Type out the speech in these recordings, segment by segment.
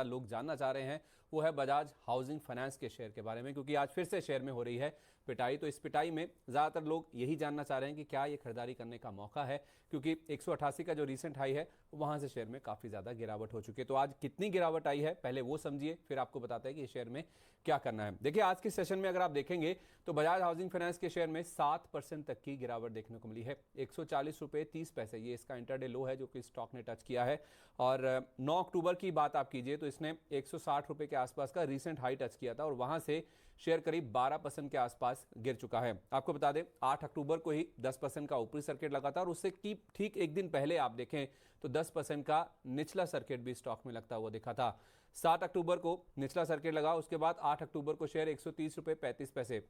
लोग जानना चाह रहे हैं वो है बजाज हाउसिंग फाइनेंस के शेयर के बारे में, क्योंकि आज फिर से शेयर में हो रही है पिटाई। तो इस पिटाई में ज़्यादातर लोग यही जानना चाह रहे हैं कि क्या ये खरीदारी करने का मौका है, क्योंकि 188 का जो रीसेंट हाई है वहां से शेयर में काफ़ी ज़्यादा गिरावट हो चुकी है। तो आज कितनी गिरावट आई है पहले वो समझिए, फिर आपको बताते हैं कि शेयर में क्या करना है। देखिए आज के सेशन में अगर आप देखेंगे तो बजाज हाउसिंग फाइनेंस के शेयर में 7% तक की गिरावट देखने को मिली है। 140 रुपये 30 पैसे ये इसका इंटरडे लो है जो कि स्टॉक ने टच किया है। और 9 अक्टूबर की बात आप कीजिए तो इसने 160 रुपये के आसपास का रीसेंट हाई टच किया था और वहां से शेयर करीब 12% के आसपास गिर चुका है। आपको बता दें 8 अक्टूबर को ही 10% का ऊपरी सर्किट लगा था और उससे ठीक एक दिन पहले आप देखें तो 10% का निचला सर्किट भी स्टॉक में लगता हुआ दिखा था। 7 अक्टूबर को निचला सर्किट लगा, उसके बाद 8 अक्टूबर को शेयर 130 रुपये 35 पैसे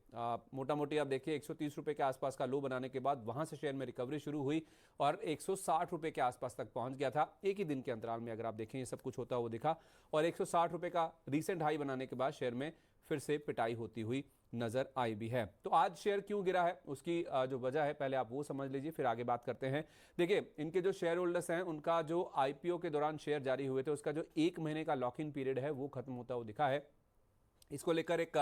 मोटा मोटी आप देखिए 130 रुपये के आसपास का लो बनाने के बाद वहां से शेयर में रिकवरी शुरू हुई और 160 रुपये के आसपास तक पहुंच गया था। एक ही दिन के अंतराल में अगर आप देखें ये सब कुछ होता हुआ दिखा और 160 रुपये का रीसेंट हाई बनाने के बाद शेयर में फिर से पिटाई होती हुई नजर आई भी है। तो आज शेयर क्यों गिरा है उसकी जो वजह है पहले आप वो समझ लीजिए, फिर आगे बात करते हैं। देखिए इनके जो शेयर होल्डर्स हैं उनका जो आईपीओ के दौरान शेयर जारी हुए थे उसका जो 1 महीने का लॉक इन पीरियड है वो खत्म होता हुआ दिखा है। इसको लेकर एक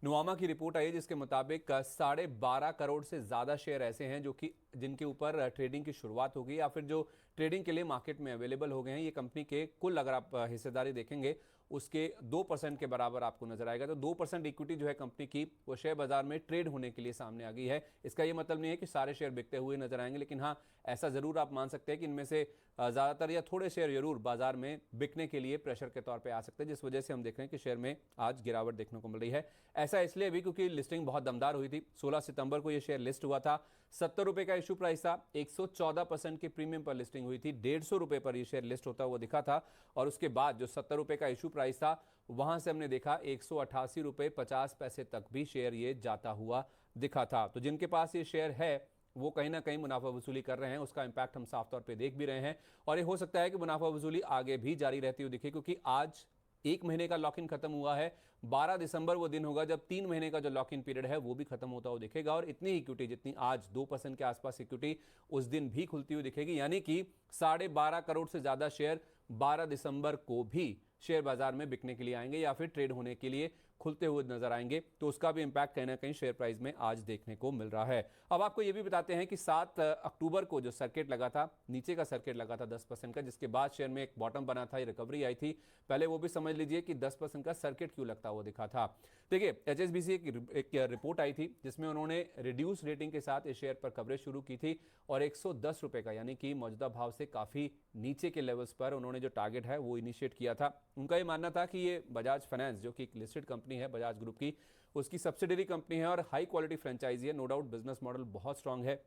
नुवामा की रिपोर्ट आई है जिसके मुताबिक 12.5 करोड़ से ज्यादा शेयर ऐसे हैं जो कि जिनके ऊपर ट्रेडिंग की शुरुआत होगी या फिर जो ट्रेडिंग के लिए मार्केट में अवेलेबल हो गए हैं। ये कंपनी के कुल अगर आप हिस्सेदारी देखेंगे उसके 2% के बराबर आपको नजर आएगा। तो 2% इक्विटी जो है कंपनी की वो शेयर बाजार में ट्रेड होने के लिए सामने आ गई है। इसका ये मतलब नहीं है कि सारे शेयर बिकते हुए नजर आएंगे, लेकिन हाँ ऐसा जरूर आप मान सकते हैं कि इनमें से ज्यादातर या थोड़े शेयर जरूर बाजार में बिकने के लिए प्रेशर के तौर पर आ सकते हैं, जिस वजह से हम देख रहे हैं कि शेयर में आज गिरावट देखने को मिल रही है। ऐसा इसलिए भी क्योंकि लिस्टिंग बहुत दमदार हुई थी। 16 सितंबर को यह शेयर लिस्ट हुआ था, 70 रुपए का इशू प्राइस था, 114% के प्रीमियम पर लिस्टिंग हुई थी, 150 रुपए पर यह शेयर लिस्ट होता हुआ दिखा था और उसके बाद जो 70 रुपए का इशू प्राइस था वहां से हमने देखा 188 रुपए 50 पैसे तक भी शेयर ये जाता हुआ दिखा था। तो जिनके पास ये शेयर है वो कहीं ना कहीं मुनाफा वसूली कर रहे हैं, उसका इंपैक्ट हम साफ तौर पे देख भी रहे हैं और ये हो सकता है कि मुनाफा वसूली आगे भी जारी रहती हुई दिखे, क्योंकि आज 1 महीने का लॉक इन खत्म हुआ है। 12 दिसंबर वो दिन होगा जब 3 महीने का जो लॉक इन पीरियड है वो भी खत्म होता हुआ दिखेगा और इतनी इक्विटी जितनी आज 2% के आसपास इक्विटी उस दिन भी खुलती हुई दिखेगी, यानी कि 12.5 करोड़ से ज्यादा शेयर 12 दिसंबर को भी शेयर बाजार में बिकने के लिए आएंगे या फिर ट्रेड होने के लिए खुलते हुए नजर आएंगे। तो उसका भी इंपैक्ट कहीं ना कहीं शेयर प्राइस में आज देखने को मिल रहा है। अब आपको यह भी बताते हैं कि 7 अक्टूबर को जो सर्किट लगा था, नीचे का सर्किट लगा था 10% का, जिसके बाद शेयर में एक बॉटम बना था, रिकवरी आई थी। पहले वो भी समझ लीजिए कि 10% का सर्किट क्यों लगता हुआ दिखा था। देखिए एचएसबीसी एक रिपोर्ट आई थी जिसमें उन्होंने रिड्यूस रेटिंग के साथ इस शेयर पर कवरेज शुरू की थी और 110 रुपए का यानी कि मौजूदा भाव से काफी नीचे के लेवल्स पर उन्होंने जो टारगेट है वो इनिशिएट किया था। उनका ये मानना था कि ये बजाज फाइनेंस जो कि एक लिस्टेड कंपनी है बजाज ग्रुप की, उसकी सब्सिडरी कंपनी है और हाई क्वालिटी फ्रेंचाइजी है। नो डाउट बिजनेस मॉडल बहुत स्ट्रांग है,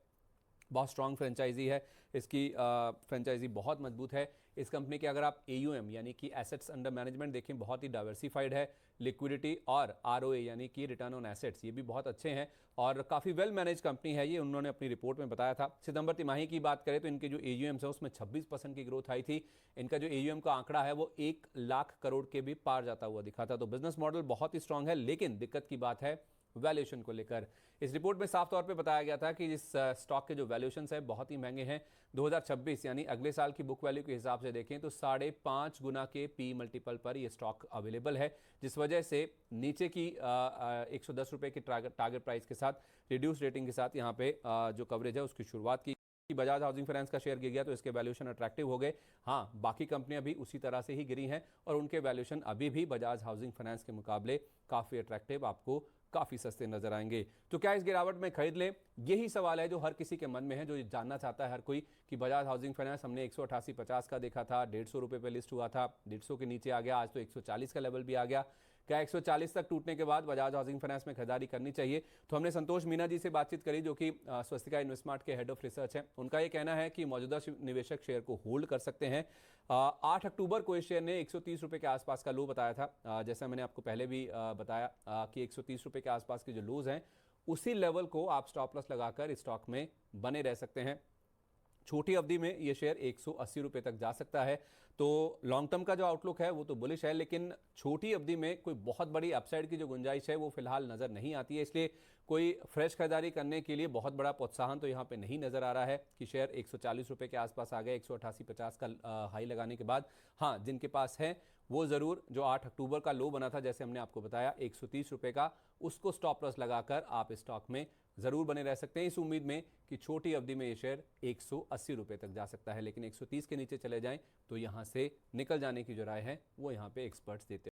बहुत स्ट्रांग फ्रेंचाइजी है, इसकी फ्रेंचाइजी बहुत मजबूत है। इस कंपनी के अगर आप AUM यानी कि एसेट्स अंडर मैनेजमेंट देखें बहुत ही डाइवर्सिफाइड है, लिक्विडिटी और ROA यानी कि रिटर्न ऑन एसेट्स ये भी बहुत अच्छे हैं और काफ़ी वेल मैनेज कंपनी है ये, उन्होंने अपनी रिपोर्ट में बताया था। सितंबर तिमाही की बात करें तो इनके जो AUM है उसमें 26% की ग्रोथ आई थी। इनका जो AUM का आंकड़ा है वो 1 लाख करोड़ के भी पार जाता हुआ दिखा था। तो बिजनेस मॉडल बहुत ही स्ट्रांग है, लेकिन दिक्कत की बात है वैल्यूएशन को लेकर। इस रिपोर्ट में साफ तौर पे बताया गया था कि इस स्टॉक के जो वैल्यूएशंस है बहुत ही महंगे हैं। 2026 यानी अगले साल की बुक वैल्यू के हिसाब से देखें तो 5.5 गुना के पी मल्टीपल पर यह स्टॉक अवेलेबल है, जिस वजह से नीचे की 110 रुपए की टारगेट प्राइस के साथ रिड्यूस रेटिंग के साथ यहाँ पे जो कवरेज है उसकी शुरुआत की। बजाज हाउसिंग फाइनेंस का शेयर गिर गया तो इसके वैल्यूएशन अट्रैक्टिव हो गए। हाँ बाकी कंपनियां भी उसी तरह से ही गिरी हैं और उनके वैल्यूएशन अभी भी बजाज हाउसिंग फाइनेंस के मुकाबले काफी अट्रैक्टिव, आपको काफी सस्ते नजर आएंगे। तो क्या इस गिरावट में खरीद लें, यही सवाल है जो हर किसी के मन में है, जो जानना चाहता है हर कोई कि बजाज हाउसिंग फाइनेंस हमने 188.50 का देखा था, 150 रुपए पे लिस्ट हुआ था, 150 के नीचे आ गया, आज तो 140 का लेवल भी आ गया। क्या 140 तक टूटने के बाद बजाज हाउसिंग फाइनेंस में खरीदारी करनी चाहिए? तो हमने संतोष मीना जी से बातचीत करी जो कि स्वस्तिका इन्वेस्टमार्ट के हेड ऑफ रिसर्च हैं। उनका ये कहना है कि मौजूदा निवेशक शेयर को होल्ड कर सकते हैं। 8 अक्टूबर को इस शेयर ने 130 रुपए के आसपास का लो बताया था। जैसा मैंने आपको पहले भी बताया कि 130 रुपए के आसपास के जो लोज हैं उसी लेवल को आप स्टॉप लॉस लगाकर स्टॉक में बने रह सकते हैं। छोटी अवधि में ये शेयर 180 रुपए तक जा सकता है। तो लॉन्ग टर्म का जो आउटलुक है वो तो बुलिश है, लेकिन छोटी अवधि में कोई बहुत बड़ी अपसाइड की जो गुंजाइश है वो फिलहाल नजर नहीं आती है। इसलिए कोई फ्रेश खरीदारी करने के लिए बहुत बड़ा प्रोत्साहन तो यहाँ पे नहीं नजर आ रहा है कि शेयर 140 रुपए के आसपास आ गए 188.50 का हाई लगाने के बाद। हाँ, जिनके पास है वो ज़रूर जो 8 अक्टूबर का लो बना था, जैसे हमने आपको बताया 130 रुपए का, उसको स्टॉप लॉस लगाकर आप स्टॉक में ज़रूर बने रह सकते हैं, इस उम्मीद में कि छोटी अवधि में ये शेयर 180 रुपए तक जा सकता है। लेकिन 130 के नीचे चले जाएं तो यहाँ से निकल जाने की जो राय है वो यहाँ पे एक्सपर्ट्स देते हैं।